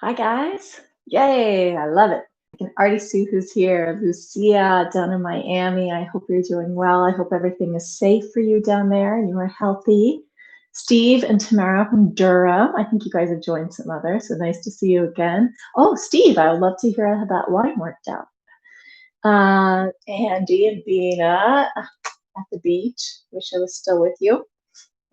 Hi guys. Yay, I love it. I can already see who's here. Lucia down in Miami. I hope you're doing well. I hope everything is safe for you down there and you are healthy. Steve and Tamara from Durham. I think you guys have joined some others, so nice to see you again. Oh, Steve, I would love to hear how that wine worked out. Andy and Bina at the beach. Wish I was still with you.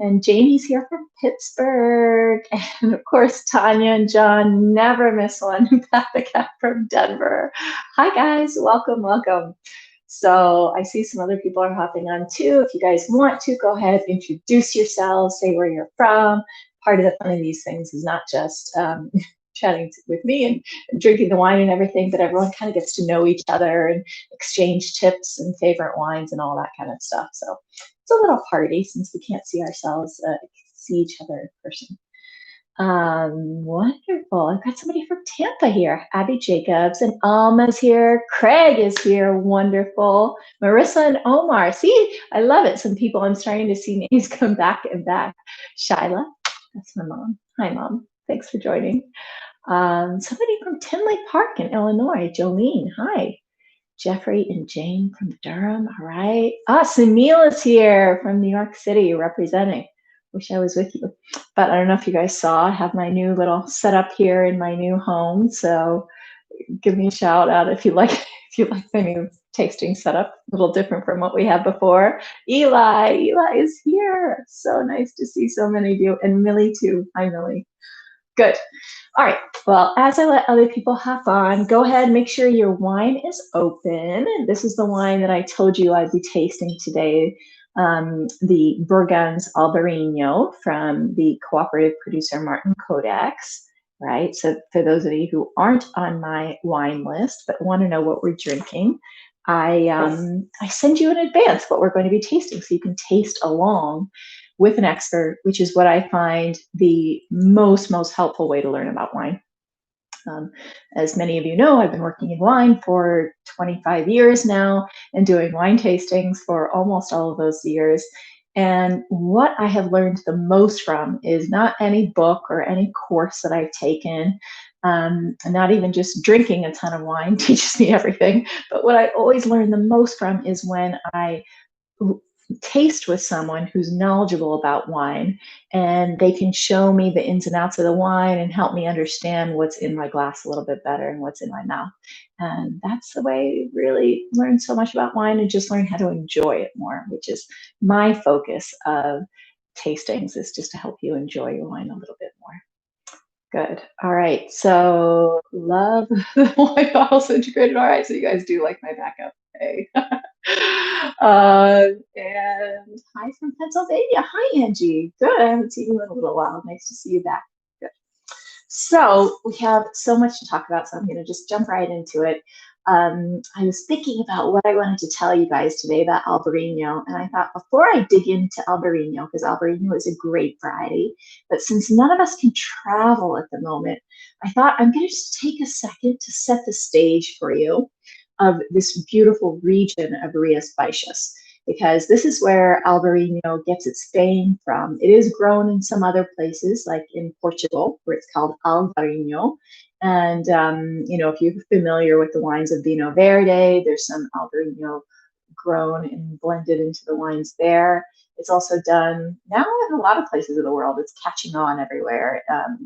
And Jamie's here from Pittsburgh. And of course, Tanya and John never miss one. Pat the cat from Denver. Hi, guys. Welcome, welcome. So I see some other people are hopping on too. If you guys want to, go ahead, introduce yourselves, say where you're from. Part of the fun of these things is not just chatting with me and drinking the wine and everything, but everyone kind of gets to know each other and exchange tips and favorite wines and all that kind of stuff. So it's a little party since we can't see ourselves, see each other in person. Wonderful. I've got somebody from Tampa here. Abby Jacobs and Alma's here. Craig is here. Wonderful. Marissa and Omar. See, I love it. Some people, I'm starting to see names come back and back. Shyla, that's my mom. Hi, Mom. Thanks for joining. Somebody from Tinley Park in Illinois. Jolene, hi. Jeffrey and Jane from Durham. All right. Sunil is here from New York City representing. Wish I was with you. But I don't know if you guys saw, I have my new little setup here in my new home. So give me a shout out if you like my new tasting setup. A little different from what we had before. Eli is here. So nice to see so many of you. And Millie too. Hi, Millie. Good. All right, well, as I let other people hop on, go ahead and make sure your wine is open. This is the wine that I told you I'd be tasting today, the Burgund's Albariño from the cooperative producer Martin Codex, right? So for those of you who aren't on my wine list but want to know what we're drinking, I send you in advance what we're going to be tasting so you can taste along with an expert, which is what I find the most helpful way to learn about wine. As many of you know, I've been working in wine for 25 years now and doing wine tastings for almost all of those years. And what I have learned the most from is not any book or any course that I've taken, not even just drinking a ton of wine teaches me everything, but what I always learn the most from is when I taste with someone who's knowledgeable about wine and they can show me the ins and outs of the wine and help me understand what's in my glass a little bit better and what's in my mouth. And that's the way I really learn so much about wine and just learn how to enjoy it more, which is my focus of tastings, is just to help you enjoy your wine a little bit more. Good. All right. So love the wine bottles integrated. All right. So you guys do like my backup. Hey. And hi from Pennsylvania. Hi, Angie. Good. I haven't seen you in a little while. Nice to see you back. Good. So we have so much to talk about, so I'm going to just jump right into it. I was thinking about what I wanted to tell you guys today about Albariño, and I thought before I dig into Albariño, because Albariño is a great variety, but since none of us can travel at the moment, I thought I'm going to just take a second to set the stage for you of this beautiful region of Rioja Blanco, because this is where Albariño gets its fame from. It is grown in some other places, like in Portugal, where it's called Albariño. And, if you're familiar with the wines of Vinho Verde, there's some Albariño grown and blended into the wines there. It's also done now in a lot of places of the world. It's catching on everywhere.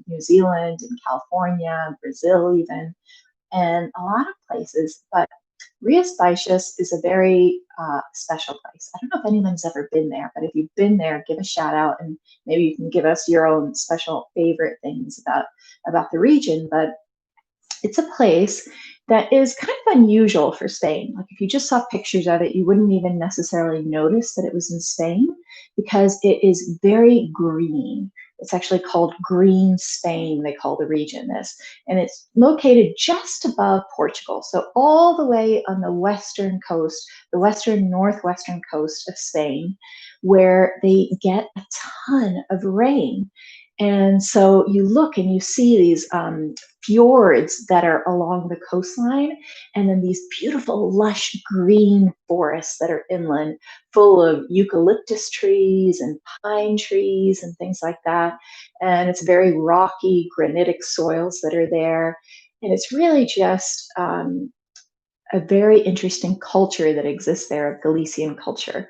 New Zealand and California, Brazil even, and a lot of places. But Rioja Blanco is a very special place. I don't know if anyone's ever been there, but if you've been there, give a shout out and maybe you can give us your own special favorite things about the region. But it's a place that is kind of unusual for Spain. Like if you just saw pictures of it, you wouldn't even necessarily notice that it was in Spain because it is very green. It's actually called Green Spain, they call the region this. And it's located just above Portugal. So all the way on the western coast, the western northwestern coast of Spain, where they get a ton of rain. And so you look and you see these fjords that are along the coastline, and then these beautiful, lush green forests that are inland, full of eucalyptus trees and pine trees and things like that. And it's very rocky, granitic soils that are there. And it's really just a very interesting culture that exists there of Galician culture.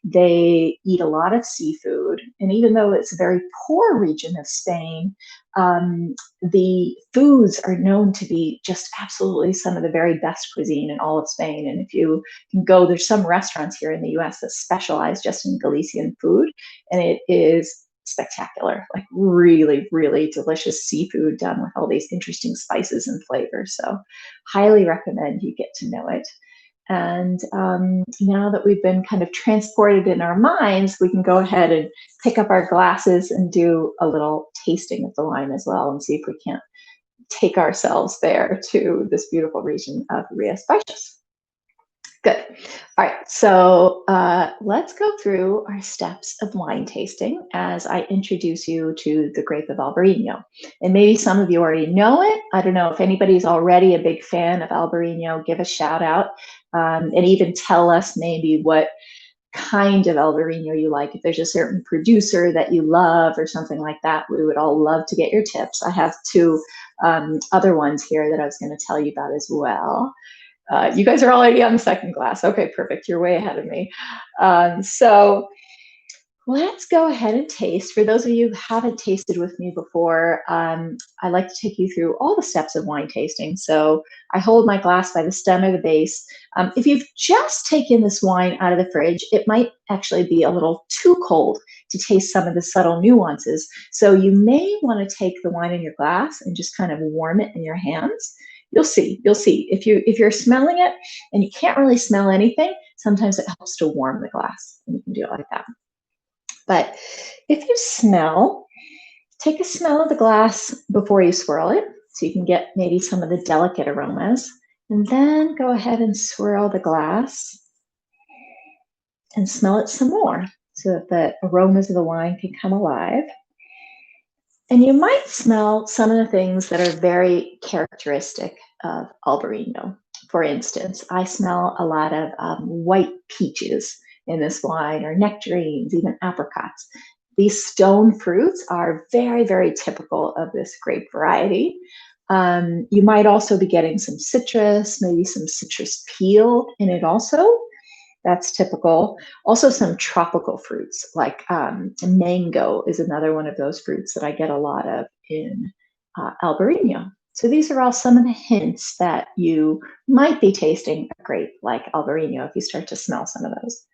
They eat a lot of seafood, and even though it's a very poor region of Spain, the foods are known to be just absolutely some of the very best cuisine in all of Spain. And if you can go, there's some restaurants here in the US that specialize just in Galician food, and it is spectacular, like really, really delicious seafood done with all these interesting spices and flavors. So, highly recommend you get to know it. And now that we've been kind of transported in our minds, we can go ahead and pick up our glasses and do a little tasting of the wine as well and see if we can't take ourselves there to this beautiful region of Rías Baixas. Good. All right, so let's go through our steps of wine tasting as I introduce you to the grape of Albariño. And maybe some of you already know it. I don't know if anybody's already a big fan of Albariño, give a shout out and even tell us maybe what kind of Albariño you like. If there's a certain producer that you love or something like that, we would all love to get your tips. I have two other ones here that I was going to tell you about as well. You guys are already on the second glass. Okay, perfect. You're way ahead of me. So let's go ahead and taste. For those of you who haven't tasted with me before, I like to take you through all the steps of wine tasting. So I hold my glass by the stem or the base. If you've just taken this wine out of the fridge, it might actually be a little too cold to taste some of the subtle nuances. So you may want to take the wine in your glass and just kind of warm it in your hands. You'll see. If you're smelling it and you can't really smell anything, sometimes it helps to warm the glass, and you can do it like that. But if you smell, take a smell of the glass before you swirl it, so you can get maybe some of the delicate aromas, and then go ahead and swirl the glass and smell it some more so that the aromas of the wine can come alive. And you might smell some of the things that are very characteristic of Albariño. For instance, I smell a lot of white peaches in this wine, or nectarines, even apricots. These stone fruits are very, very typical of this grape variety. You might also be getting some citrus, maybe some citrus peel in it also. That's typical. Also, some tropical fruits like mango is another one of those fruits that I get a lot of in Albariño. So these are all some of the hints that you might be tasting a grape like Albariño if you start to smell some of those.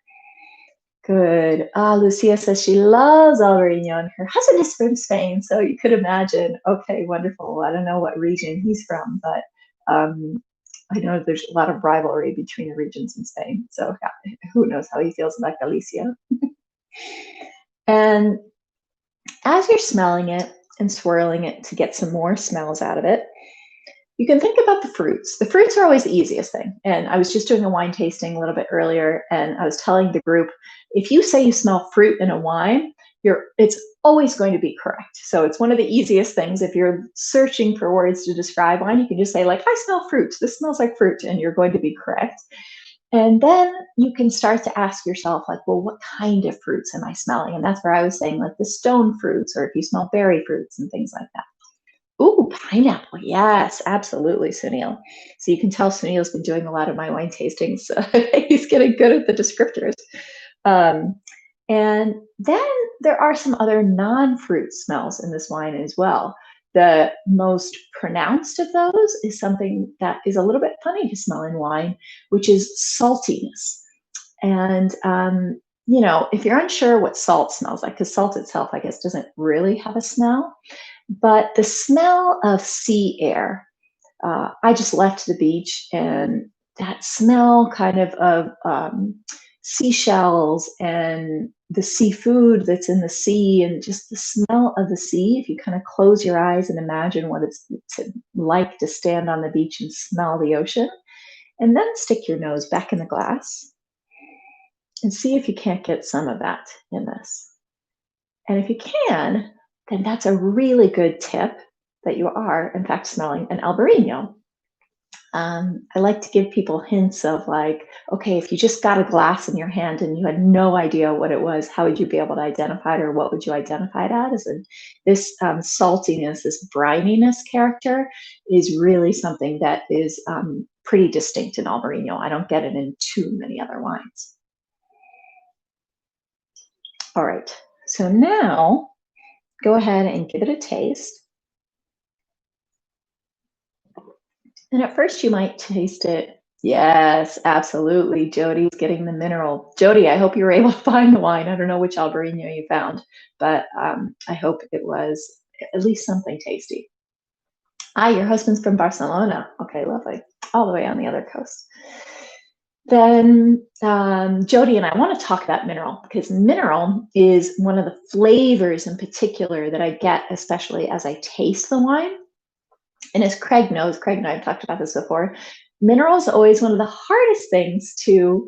Good. Lucia says she loves Albariño and her husband is from Spain. So you could imagine, okay, wonderful. I don't know what region he's from, but I know there's a lot of rivalry between the regions in Spain. So who knows how he feels about Galicia. And as you're smelling it and swirling it to get some more smells out of it, you can think about the fruits. The fruits are always the easiest thing. And I was just doing a wine tasting a little bit earlier, and I was telling the group, if you say you smell fruit in a wine, it's always going to be correct. So it's one of the easiest things. If you're searching for words to describe wine, you can just say, like, I smell fruit. This smells like fruit, and you're going to be correct. And then you can start to ask yourself, like, well, what kind of fruits am I smelling? And that's where I was saying, like, the stone fruits, or if you smell berry fruits and things like that. Ooh, pineapple. Yes, absolutely, Sunil. So you can tell Sunil's been doing a lot of my wine tastings. So he's getting good at the descriptors. And then there are some other non-fruit smells in this wine as well. The most pronounced of those is something that is a little bit funny to smell in wine, which is saltiness. And if you're unsure what salt smells like, because salt itself, I guess, doesn't really have a smell, but the smell of sea air. I just left the beach, and that smell kind of seashells and the seafood that's in the sea, and just the smell of the sea. If you kind of close your eyes and imagine what it's like to stand on the beach and smell the ocean, and then stick your nose back in the glass and see if you can't get some of that in this. And if you can, then that's a really good tip that you are, in fact, smelling an Albariño. I like to give people hints of like, okay, if you just got a glass in your hand and you had no idea what it was, how would you be able to identify it, or what would you identify it as? And this saltiness, this brininess character is really something that is pretty distinct in Albariño. I don't get it in too many other wines. All right, so now go ahead and give it a taste. And at first you might taste it. Yes, absolutely. Jody's getting the mineral. Jody, I hope you were able to find the wine. I don't know which Albariño you found, but I hope it was at least something tasty. Ah, your husband's from Barcelona. Okay, lovely. All the way on the other coast. Then Jody and I want to talk about mineral, because mineral is one of the flavors in particular that I get, especially as I taste the wine. And as Craig knows, Craig and I have talked about this before, mineral is always one of the hardest things to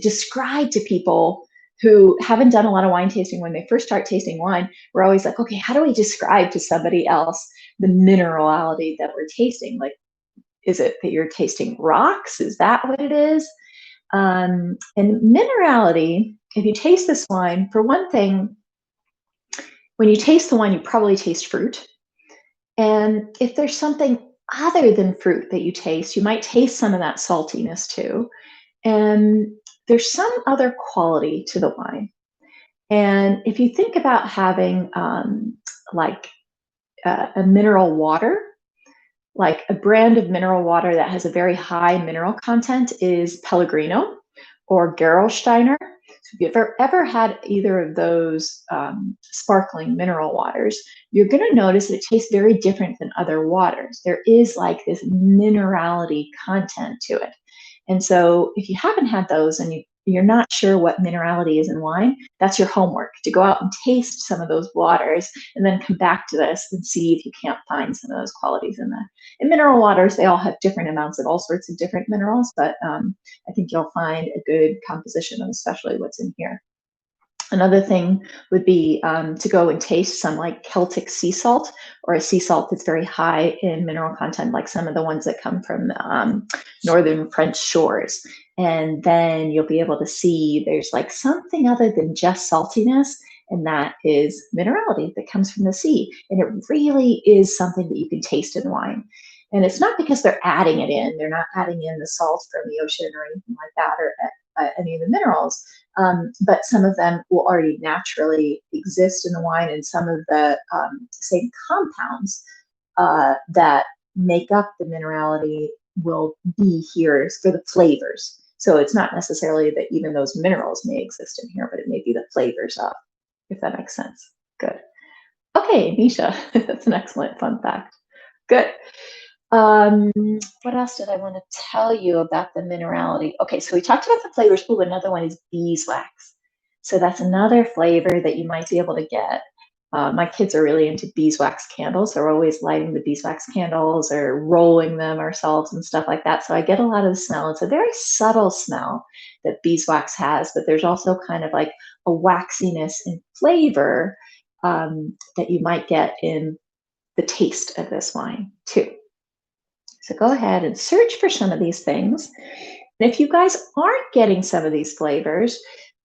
describe to people who haven't done a lot of wine tasting. When they first start tasting wine, we're always like, okay, how do we describe to somebody else the minerality that we're tasting? Like, is it that you're tasting rocks? Is that what it is? And minerality, if you taste this wine, for one thing, when you taste the wine, you probably taste fruit. And if there's something other than fruit that you taste, you might taste some of that saltiness too. And there's some other quality to the wine. And if you think about having like a mineral water, like a brand of mineral water that has a very high mineral content is Pellegrino or Gerolsteiner. So if you've ever had either of those sparkling mineral waters, you're going to notice that it tastes very different than other waters. There is like this minerality content to it. And so if you haven't had those and you're not sure what minerality is in wine, that's your homework, to go out and taste some of those waters and then come back to this and see if you can't find some of those qualities in that. In mineral waters, they all have different amounts of all sorts of different minerals, but I think you'll find a good composition of especially what's in here. Another thing would be to go and taste some like Celtic sea salt, or a sea salt that's very high in mineral content, like some of the ones that come from northern French shores. And then you'll be able to see there's like something other than just saltiness, and that is minerality that comes from the sea. And it really is something that you can taste in wine. And it's not because they're adding it in. They're not adding in the salt from the ocean or anything like that, or any of the minerals. But some of them will already naturally exist in the wine, and some of the same compounds that make up the minerality will be here for the flavors. So it's not necessarily that even those minerals may exist in here, but it may be the flavors of, if that makes sense. Good. Okay, Nisha, that's an excellent fun fact. Good. What else did I want to tell you about the minerality? Okay, so we talked about the flavors. Oh, another one is beeswax. So that's another flavor that you might be able to get. My kids are really into beeswax candles. They're always lighting the beeswax candles or rolling them ourselves and stuff like that. So I get a lot of the smell. It's a very subtle smell that beeswax has, but there's also kind of like a waxiness and flavor that you might get in the taste of this wine too. So go ahead and search for some of these things. And if you guys aren't getting some of these flavors,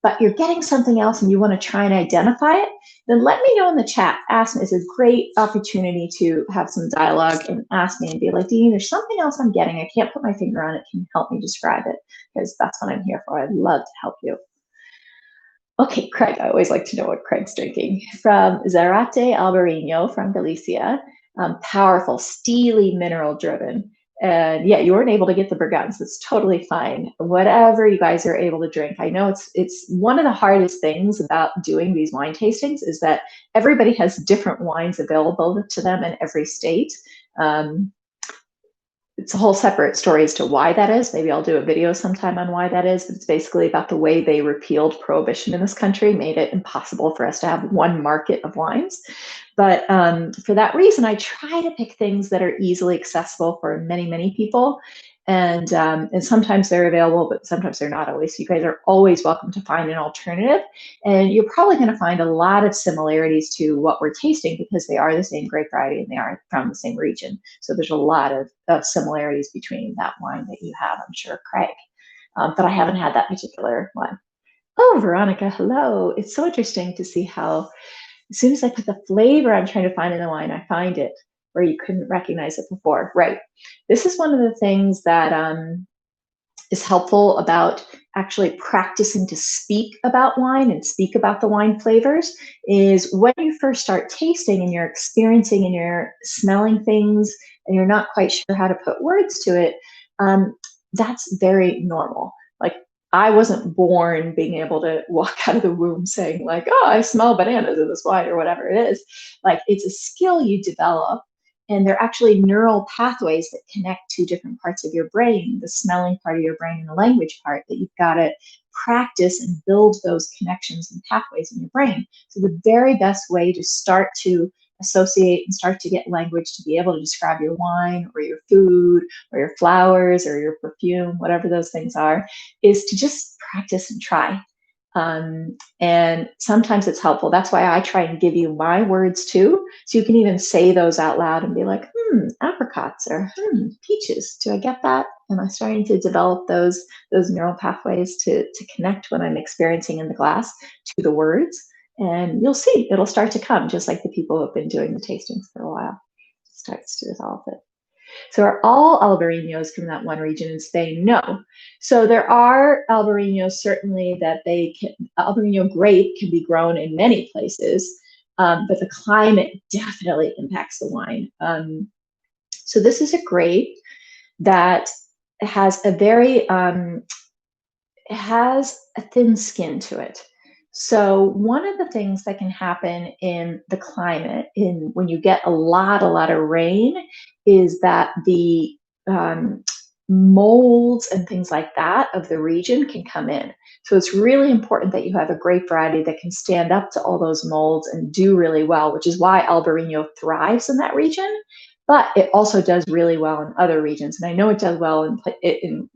but you're getting something else and you want to try and identify it, then let me know in the chat. Ask me. It's a great opportunity to have some dialogue and ask me and be like, Dean, there's something else I'm getting. I can't put my finger on it. Can you help me describe it? Because that's what I'm here for. I'd love to help you. Okay, Craig, I always like to know what Craig's drinking. From Zarate Albariño from Galicia. Powerful, steely, mineral driven. And yeah, you weren't able to get the Burgunds. That's totally fine. Whatever you guys are able to drink. I know it's one of the hardest things about doing these wine tastings is that everybody has different wines available to them in every state. It's a whole separate story as to why that is. Maybe I'll do a video sometime on why that is. But it's basically about the way they repealed prohibition in this country, made it impossible for us to have one market of wines. But for that reason, I try to pick things that are easily accessible for many, many people. And sometimes they're available, but sometimes they're not always. So you guys are always welcome to find an alternative. And you're probably going to find a lot of similarities to what we're tasting because they are the same grape variety and they are from the same region. So there's a lot of similarities between that wine that you have, I'm sure, Craig. But I haven't had that particular one. Oh, Veronica, hello. It's so interesting to see how as soon as I put the flavor I'm trying to find in the wine, I find it where you couldn't recognize it before. Right. This is one of the things that is helpful about actually practicing to speak about wine and speak about the wine flavors is when you first start tasting and you're experiencing and you're smelling things and you're not quite sure how to put words to it, that's very normal. Like I wasn't born being able to walk out of the womb saying like, oh, I smell bananas in this wine or whatever it is. Like it's a skill you develop and they're actually neural pathways that connect to different parts of your brain, the smelling part of your brain and the language part that you've got to practice and build those connections and pathways in your brain. So the very best way to start to associate and start to get language to be able to describe your wine or your food or your flowers or your perfume, whatever those things are, is to just practice and try. And sometimes it's helpful. That's why I try and give you my words too. So you can even say those out loud and be like, apricots or peaches. Do I get that? Am I starting to develop those neural pathways to connect what I'm experiencing in the glass to the words? And you'll see it'll start to come, just like the people who have been doing the tastings for a while. It starts to develop it. So are all Albariños from that one region in Spain? No. So there are Albariños certainly that Albariño grape can be grown in many places, but the climate definitely impacts the wine. So this is a grape that has a very, it has a thin skin to it. So one of the things that can happen in the climate, when you get a lot of rain, is that the molds and things like that of the region can come in. So it's really important that you have a grape variety that can stand up to all those molds and do really well, which is why Albariño thrives in that region. But it also does really well in other regions. And I know it does well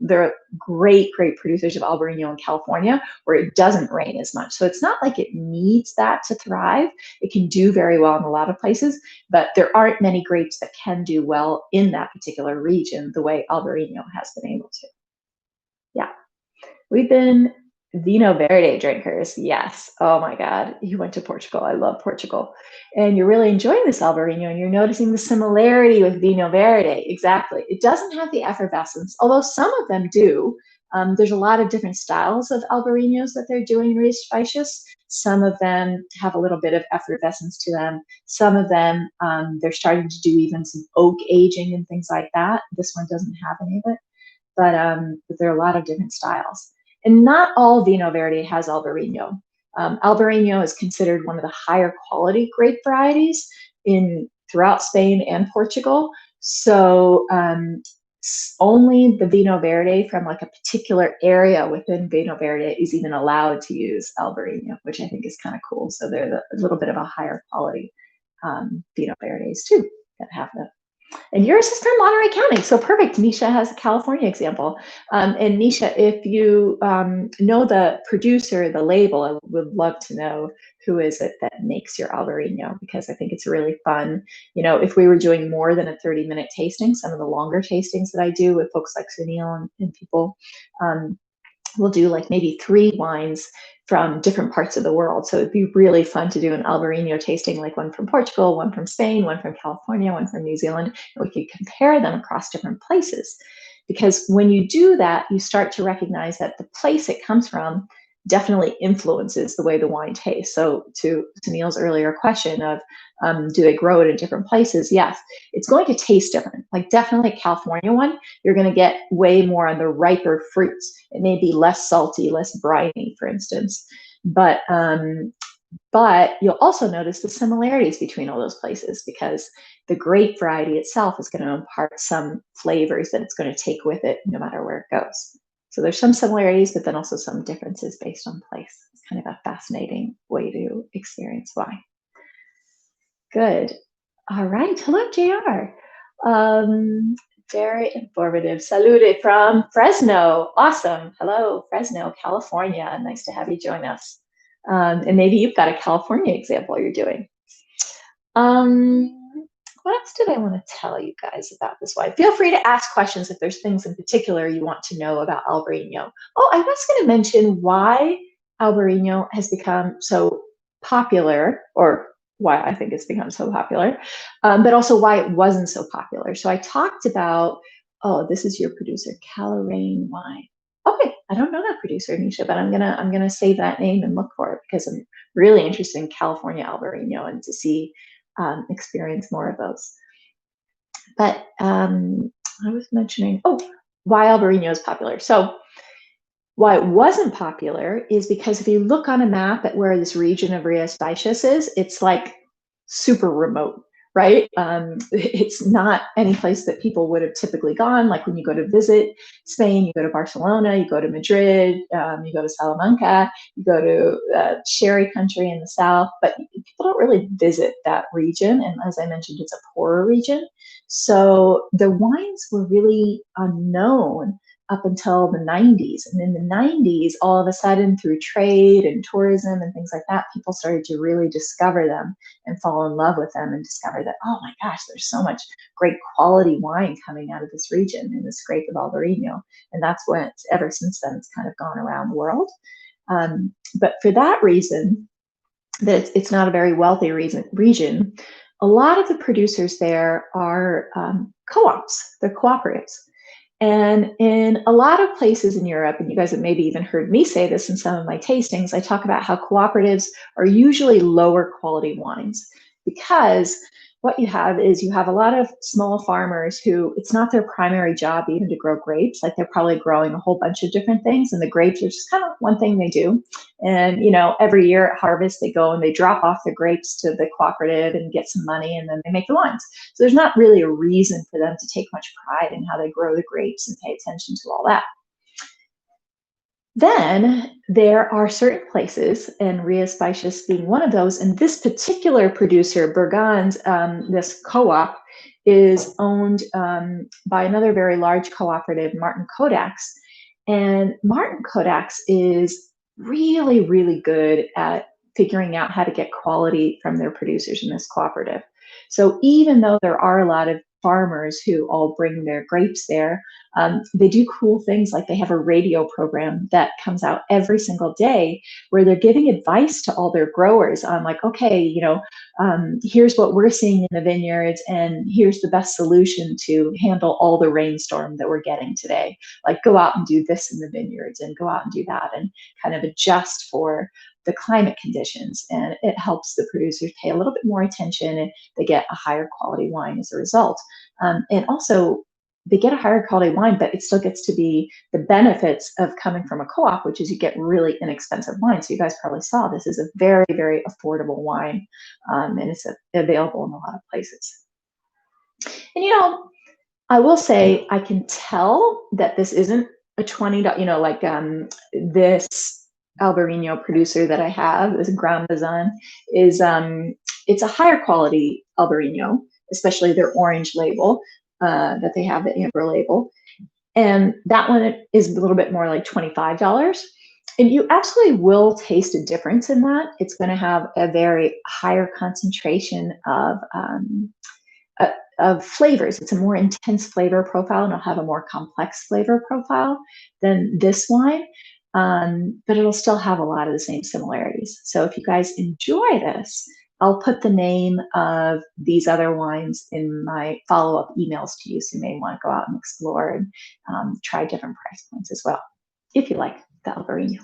there are great producers of Albariño in California where it doesn't rain as much. So it's not like it needs that to thrive. It can do very well in a lot of places, but there aren't many grapes that can do well in that particular region the way Albariño has been able to. Yeah. We've been Vino Verde drinkers. Yes. Oh my God. You went to Portugal. I love Portugal. And you're really enjoying this Albariño and you're noticing the similarity with Vino Verde. Exactly. It doesn't have the effervescence, although some of them do. There's a lot of different styles of Albariños that they're doing Rías Baixas. Some of them have a little bit of effervescence to them. Some of them, they're starting to do even some oak aging and things like that. This one doesn't have any of it, but there are a lot of different styles. And not all Vino Verde has Albariño. Albariño is considered one of the higher quality grape varieties throughout Spain and Portugal. So only the Vino Verde from like a particular area within Vino Verde is even allowed to use Albariño, which I think is kind of cool. So they're a little bit of a higher quality Vino Verdes too that have them. And yours is from Monterey County. So perfect. Nisha has a California example. And Nisha, if you know the producer, the label, I would love to know who is it that makes your Albariño, because I think it's really fun. You know, if we were doing more than a 30-minute tasting, some of the longer tastings that I do with folks like Sunil and people, we'll do like maybe 3 wines from different parts of the world. So it'd be really fun to do an Albariño tasting, like one from Portugal, one from Spain, one from California, one from New Zealand, and we could compare them across different places. Because when you do that, you start to recognize that the place it comes from definitely influences the way the wine tastes. So to Neil's earlier question of, do they grow it in different places? Yes, it's going to taste different. Like definitely a California one, you're going to get way more on the riper fruits. It may be less salty, less briny, for instance, but you'll also notice the similarities between all those places, because the grape variety itself is going to impart some flavors that it's going to take with it no matter where it goes. So there's some similarities, but then also some differences based on place. It's kind of a fascinating way to experience wine. Good. All right. Hello, JR. Very informative. Salute from Fresno. Awesome. Hello, Fresno, California. Nice to have you join us. And maybe you've got a California example you're doing. What else did I want to tell you guys about this wine? Feel free to ask questions if there's things in particular you want to know about Albariño. Oh, I was going to mention why Albariño has become so popular, or why I think it's become so popular, but also why it wasn't so popular. So I talked about, oh, this is your producer, Calarain Wine. Okay, I don't know that producer, Nisha, but I'm gonna save that name and look for it because I'm really interested in California Albariño and to see experience more of those. But I was mentioning, oh, why Albariño is popular. So why it wasn't popular is because if you look on a map at where this region of Rioja Blanco is, it's like super remote, right? It's not any place that people would have typically gone. Like when you go to visit Spain, you go to Barcelona, you go to Madrid, you go to Salamanca, you go to Sherry country in the south, but people don't really visit that region. And as I mentioned, it's a poorer region. So the wines were really unknown up until the 90s. And in the 90s, all of a sudden, through trade and tourism and things like that, people started to really discover them and fall in love with them and discover that, oh my gosh, there's so much great quality wine coming out of this region in this Scrape of Albariño. And that's when, ever since then, it's kind of gone around the world. But for that reason, that it's not a very wealthy region, a lot of the producers there are co-ops, they're cooperatives. And in a lot of places in Europe, and you guys have maybe even heard me say this in some of my tastings, I talk about how cooperatives are usually lower quality wines because what you have is you have a lot of small farmers who it's not their primary job even to grow grapes. Like they're probably growing a whole bunch of different things, and the grapes are just kind of one thing they do. And every year at harvest they go and they drop off the grapes to the cooperative and get some money, and then they make the wines. So there's not really a reason for them to take much pride in how they grow the grapes and pay attention to all that. Then there are certain places, and Rioja Blanco being one of those, and this particular producer, Bergan's, this co-op, is owned by another very large cooperative, Martin Kodak's. And Martin Kodak's is really, really good at figuring out how to get quality from their producers in this cooperative. So even though there are a lot of farmers who all bring their grapes there, they do cool things like they have a radio program that comes out every single day where they're giving advice to all their growers on like, okay, here's what we're seeing in the vineyards and here's the best solution to handle all the rainstorm that we're getting today. Like go out and do this in the vineyards and go out and do that and kind of adjust for the climate conditions. And it helps the producers pay a little bit more attention and they get a higher quality wine as a result. And also they get a higher quality wine, but it still gets to be the benefits of coming from a co-op, which is you get really inexpensive wine. So you guys probably saw this is a very, very affordable wine, and it's available in a lot of places. And I will say I can tell that this isn't a $20, like this Albariño producer that I have, this Grand Bazin, is it's a higher quality Albariño, especially their orange label. That they have, the amber label. And that one is a little bit more like $25. And you absolutely will taste a difference in that. It's going to have a very higher concentration of flavors. It's a more intense flavor profile and it'll have a more complex flavor profile than this wine. But it'll still have a lot of the same similarities. So if you guys enjoy this, I'll put the name of these other wines in my follow-up emails to you, so you may want to go out and explore and try different price points as well, if you like the Albariño.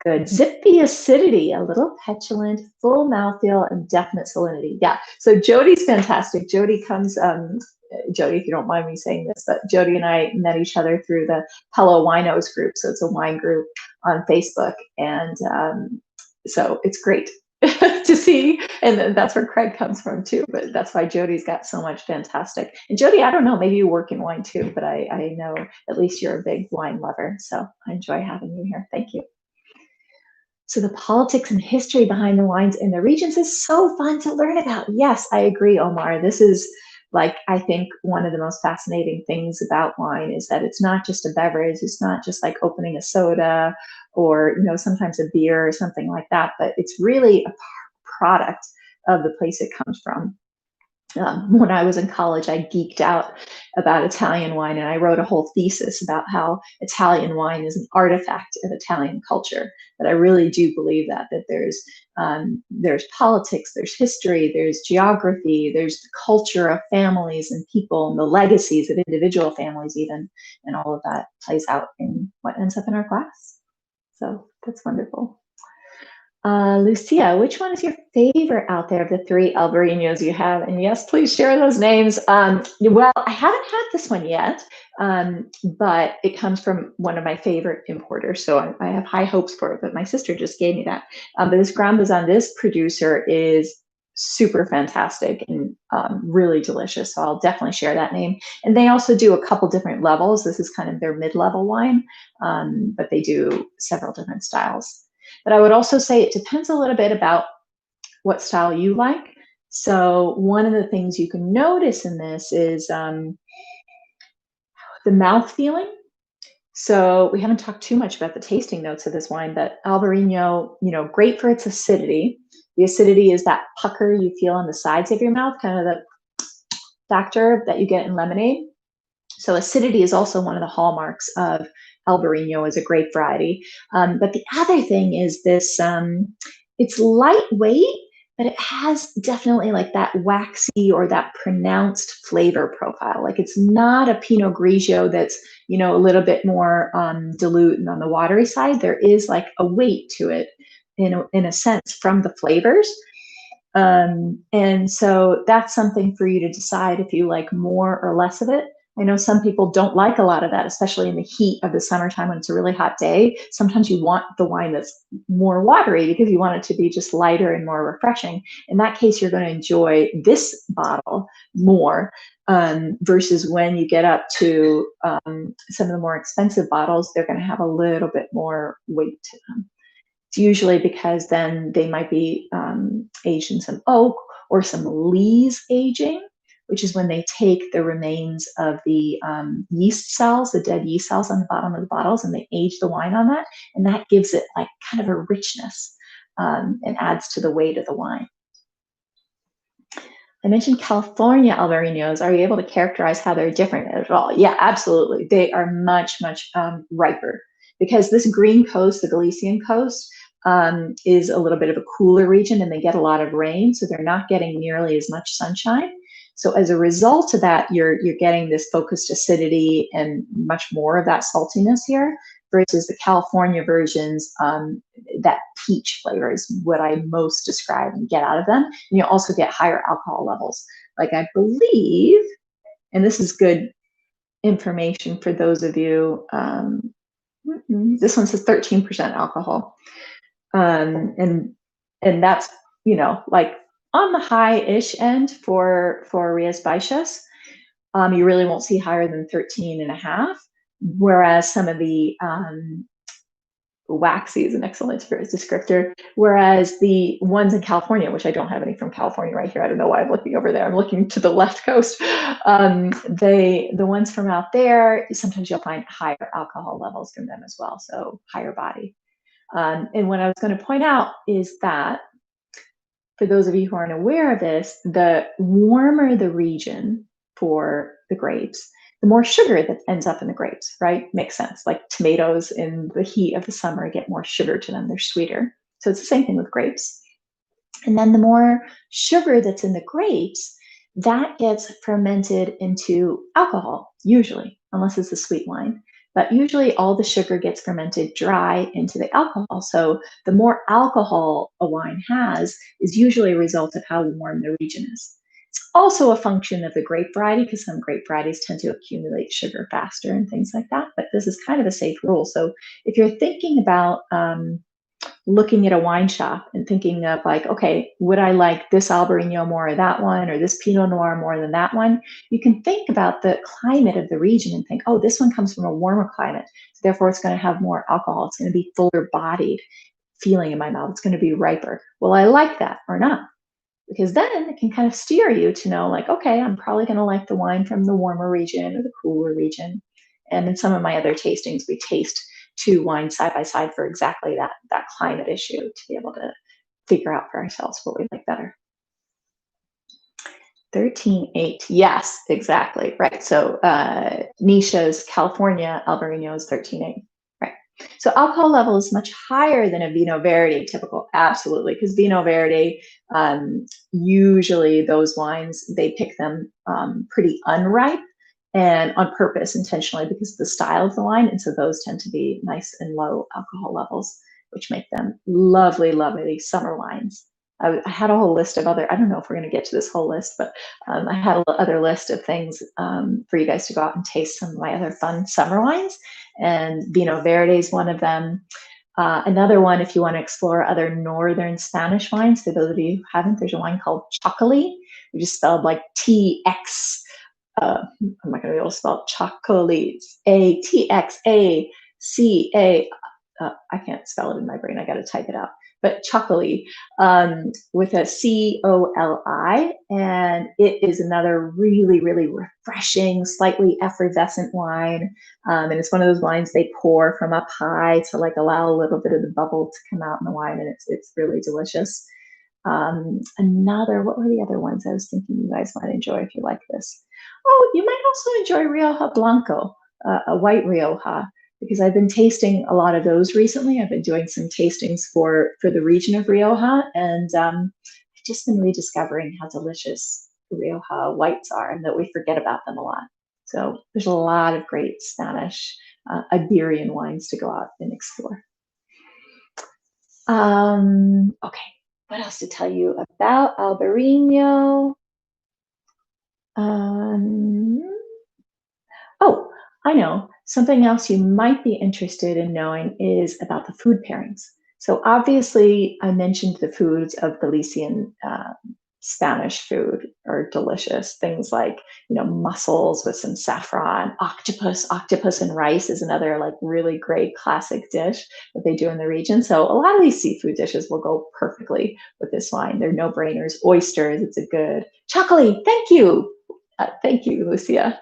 Good. Zippy acidity, a little petulant, full mouthfeel, and definite salinity. Yeah, so Jody's fantastic. Jody comes, Jody, if you don't mind me saying this, but Jody and I met each other through the Hello Winos group. So it's a wine group on Facebook. And so it's great to see, and that's where Craig comes from too, but that's why Jody's got so much fantastic. And Jody, I don't know, maybe you work in wine too, but I know at least you're a big wine lover, so I enjoy having you here. Thank you. So the politics and history behind the wines in the regions is so fun to learn about. Yes, I agree, Omar. This is Like, I think one of the most fascinating things about wine is that it's not just a beverage. It's not just like opening a soda or, sometimes a beer or something like that, but it's really a product of the place it comes from. When I was in college, I geeked out about Italian wine, and I wrote a whole thesis about how Italian wine is an artifact of Italian culture. But I really do believe that there's politics, there's history, there's geography, there's the culture of families and people, and the legacies of individual families, even, and all of that plays out in what ends up in our glass. So that's wonderful. Lucia, which one is your favorite out there of the three Albariños you have? And yes, please share those names. Well, I haven't had this one yet, but it comes from one of my favorite importers, so I have high hopes for it, but my sister just gave me that. But this Grand Bazin, this producer is super fantastic and really delicious, so I'll definitely share that name. And they also do a couple different levels. This is kind of their mid-level wine, but they do several different styles. But I would also say it depends a little bit about what style you like. So one of the things you can notice in this is the mouth feeling. So we haven't talked too much about the tasting notes of this wine, but Albariño, great for its acidity. The acidity is that pucker you feel on the sides of your mouth, kind of the factor that you get in lemonade. So acidity is also one of the hallmarks of Albariño as a grape variety. But the other thing is this, it's lightweight, but it has definitely like that waxy or that pronounced flavor profile. Like, it's not a Pinot Grigio that's, a little bit more dilute and on the watery side. There is like a weight to it in a sense from the flavors. And so that's something for you to decide if you like more or less of it. I know some people don't like a lot of that, especially in the heat of the summertime when it's a really hot day. Sometimes you want the wine that's more watery because you want it to be just lighter and more refreshing. In that case, you're going to enjoy this bottle more, versus when you get up to some of the more expensive bottles, they're going to have a little bit more weight to them. It's usually because then they might be aged in some oak or some lees aging, which is when they take the remains of the yeast cells, the dead yeast cells on the bottom of the bottles, and they age the wine on that. And that gives it like kind of a richness and adds to the weight of the wine. I mentioned California Albariños. Are you able to characterize how they're different at all? Yeah, absolutely. They are much, much riper because this green coast, the Galician coast, is a little bit of a cooler region and they get a lot of rain. So they're not getting nearly as much sunshine. So as a result of that, you're getting this focused acidity and much more of that saltiness here, versus the California versions, that peach flavor is what I most describe and get out of them. And you also get higher alcohol levels. Like, I believe, and this is good information for those of you, this one says 13% alcohol. And that's, like on the high-ish end for Rias Baixas. You really won't see higher than 13.5, whereas some of the waxy is an excellent descriptor, whereas the ones in California, which I don't have any from California right here, I don't know why I'm looking over there, I'm looking to the left coast, the ones from out there, sometimes you'll find higher alcohol levels from them as well, so higher body. And what I was going to point out is that, for those of you who aren't aware of this, the warmer the region for the grapes, the more sugar that ends up in the grapes, right? Makes sense. Like tomatoes in the heat of the summer get more sugar to them. They're sweeter. So it's the same thing with grapes. And then the more sugar that's in the grapes, that gets fermented into alcohol, usually, unless it's a sweet wine. But usually all the sugar gets fermented dry into the alcohol. So the more alcohol a wine has is usually a result of how warm the region is. It's also a function of the grape variety, because some grape varieties tend to accumulate sugar faster and things like that. But this is kind of a safe rule. So if you're thinking about looking at a wine shop and thinking of like, okay, would I like this Albariño more or that one, or this Pinot Noir more than that one? You can think about the climate of the region and think, oh, this one comes from a warmer climate, so therefore it's going to have more alcohol. It's going to be fuller bodied feeling in my mouth. It's going to be riper. Will I like that or not? because then it can kind of steer you to know, like, okay, I'm probably going to like the wine from the warmer region or the cooler region. And in some of my other tastings, we taste two wines side by side for exactly that climate issue to be able to figure out for ourselves what we like better. 13.8. Yes, exactly. Right. So Nisha's California Albariño is 13.8. Right. So alcohol level is much higher than a Vino Verde typical. Absolutely. Because Vino Verde, usually those wines, they pick them pretty unripe and on purpose intentionally because of the style of the wine. And so those tend to be nice and low alcohol levels, which make them lovely, lovely summer wines. I had a whole list of other, I don't know if we're going to get to this whole list, but I had a other list of things for you guys to go out and taste some of my other fun summer wines. And Vino Verde is one of them. Another one, if you want to explore other northern Spanish wines, for those of you who haven't, there's a wine called Chocolate, which is spelled like TX. I'm not going to be able to spell chocolate. ATXACA. I can't spell it in my brain. I got to type it out. But chocolate with a COLI. And it is another really, really refreshing, slightly effervescent wine. And it's one of those wines they pour from up high to like allow a little bit of the bubble to come out in the wine. And it's really delicious. What were the other ones I was thinking you guys might enjoy if you like this? Oh, you might also enjoy Rioja Blanco, a white Rioja, because I've been tasting a lot of those recently. I've been doing some tastings for the region of Rioja, and I've just been rediscovering how delicious Rioja whites are and that we forget about them a lot. So there's a lot of great Spanish Iberian wines to go out and explore. Okay, what else to tell you about Albariño? Oh, I know. Something else you might be interested in knowing is about the food pairings. So obviously, I mentioned the foods of Galician Spanish food are delicious. Things like, mussels with some saffron, octopus. Octopus and rice is another like really great classic dish that they do in the region. So a lot of these seafood dishes will go perfectly with this wine. They're no-brainers. Oysters, it's a good. Chocolate, thank you. Thank you, Lucia.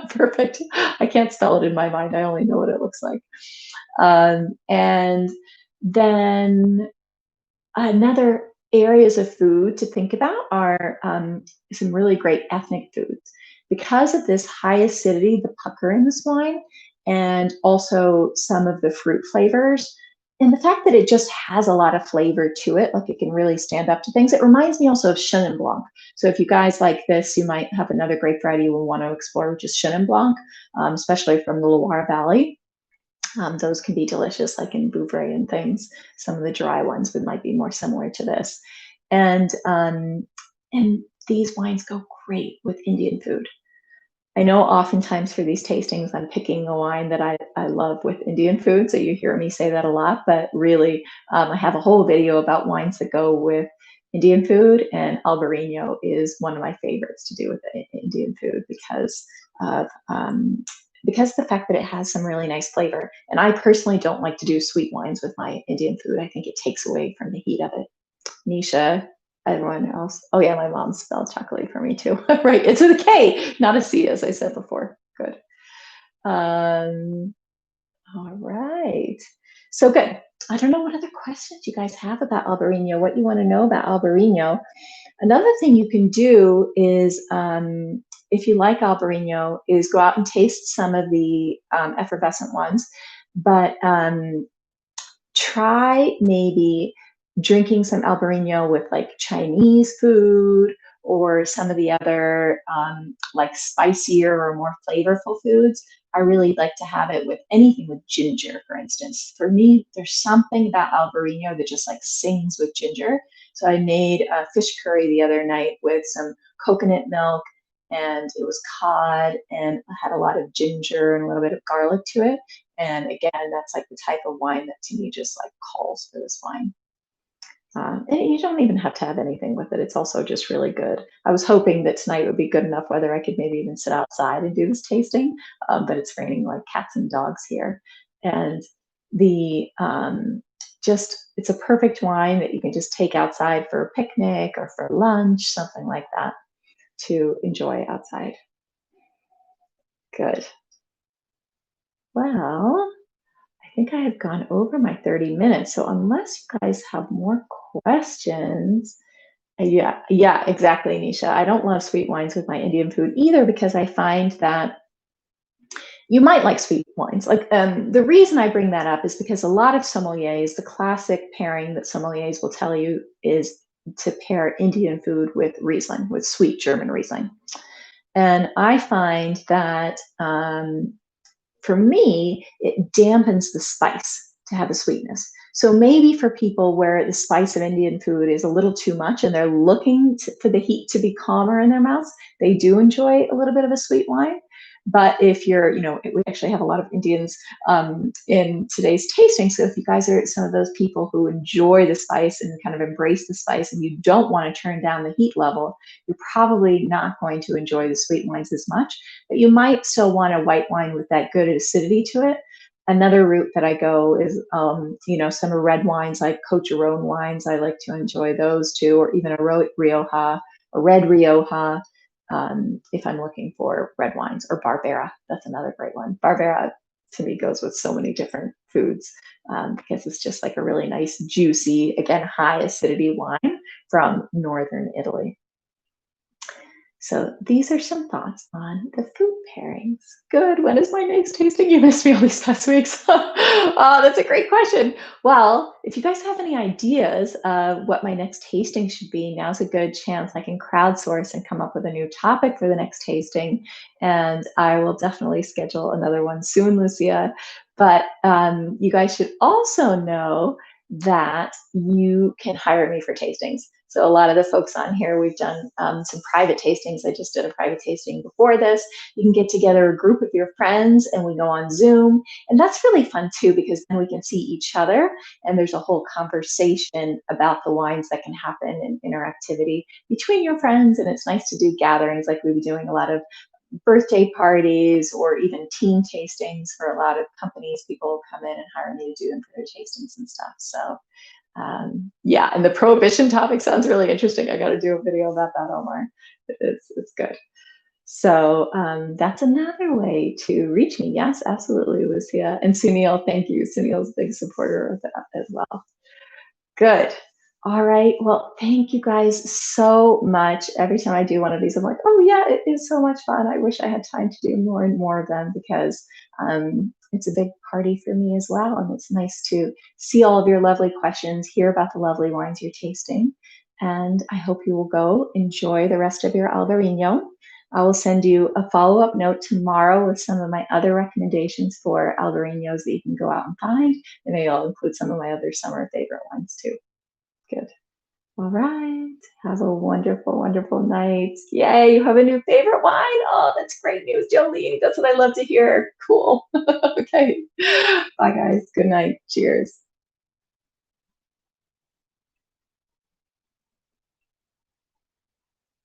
Perfect. I can't spell it in my mind. I only know what it looks like. And then another areas of food to think about are some really great ethnic foods. Because of this high acidity, the pucker in this wine, and also some of the fruit flavors, and the fact that it just has a lot of flavor to it, like it can really stand up to things. It reminds me also of Chenin Blanc. So if you guys like this, you might have another grape variety you will want to explore, which is Chenin Blanc, especially from the Loire Valley. Those can be delicious, like in Bouvray and things. Some of the dry ones might be more similar to this. And these wines go great with Indian food. I know oftentimes for these tastings, I'm picking a wine that I love with Indian food. So you hear me say that a lot, but really, I have a whole video about wines that go with Indian food, and Albariño is one of my favorites to do with Indian food because of the fact that it has some really nice flavor. And I personally don't like to do sweet wines with my Indian food. I think it takes away from the heat of it. Nisha, everyone else. Oh yeah, my mom spelled chocolate for me too. Right, it's with a K, not a C, as I said before. Good. All right. So good. I don't know what other questions you guys have about Albariño, what you want to know about Albariño. Another thing you can do is, if you like Albariño, is go out and taste some of the effervescent ones, but try maybe drinking some Albariño with like Chinese food or some of the other like spicier or more flavorful foods. I really like to have it with anything with ginger, for instance. For me, there's something about Albariño that just like sings with ginger. So I made a fish curry the other night with some coconut milk, and it was cod and had a lot of ginger and a little bit of garlic to it. And again, that's like the type of wine that to me just like calls for this wine. And you don't even have to have anything with it. It's also just really good. I was hoping that tonight would be good enough weather. I could maybe even sit outside and do this tasting, but it's raining like cats and dogs here. And the it's a perfect wine that you can just take outside for a picnic or for lunch, something like that, to enjoy outside. Good. Well, I think I have gone over my 30 minutes. So unless you guys have more questions, yeah, yeah, exactly, Nisha. I don't love sweet wines with my Indian food either because I find that you might like sweet wines. Like the reason I bring that up is because a lot of sommeliers, the classic pairing that sommeliers will tell you is to pair Indian food with Riesling, with sweet German Riesling. And I find that for me, it dampens the spice to have a sweetness. So maybe for people where the spice of Indian food is a little too much and they're looking for the heat to be calmer in their mouths, they do enjoy a little bit of a sweet wine. But if you're, we actually have a lot of Indians in today's tasting. So if you guys are some of those people who enjoy the spice and kind of embrace the spice and you don't want to turn down the heat level, you're probably not going to enjoy the sweet wines as much, but you might still want a white wine with that good acidity to it. Another route that I go is, some red wines like Cocharon wines. I like to enjoy those too, or even a Rioja, a red Rioja, if I'm looking for red wines, or Barbera. That's another great one. Barbera to me goes with so many different foods because it's just like a really nice, juicy, again, high acidity wine from northern Italy. So these are some thoughts on the food pairings. Good. When is my next tasting? You missed me all these past weeks. That's a great question. Well, if you guys have any ideas of what my next tasting should be, now's a good chance I can crowdsource and come up with a new topic for the next tasting. And I will definitely schedule another one soon, Lucia. But you guys should also know that you can hire me for tastings. So a lot of the folks on here, we've done some private tastings. I just did a private tasting before this. You can get together a group of your friends and we go on Zoom. And that's really fun too, because then we can see each other and there's a whole conversation about the wines that can happen in interactivity between your friends. And it's nice to do gatherings like we'll be doing a lot of birthday parties or even team tastings for a lot of companies. People come in and hire me to do them for their tastings and stuff. So yeah, and the prohibition topic sounds really interesting. I got to do a video about that, Omar. It's good. So that's another way to reach me. Yes, absolutely, Lucia. And Sunil, thank you. Sunil's a big supporter of that as well. Good. All right. Well, thank you guys so much. Every time I do one of these, I'm like, oh yeah, it is so much fun. I wish I had time to do more and more of them because it's a big party for me as well. And it's nice to see all of your lovely questions, hear about the lovely wines you're tasting. And I hope you will go enjoy the rest of your Albariño. I will send you a follow-up note tomorrow with some of my other recommendations for Albariños that you can go out and find. And maybe I'll include some of my other summer favorite ones too. Good. All right. Have a wonderful, wonderful night. Yay, you have a new favorite wine. Oh, that's great news, Jolene. That's what I love to hear. Cool. Okay. Bye, guys. Good night. Cheers.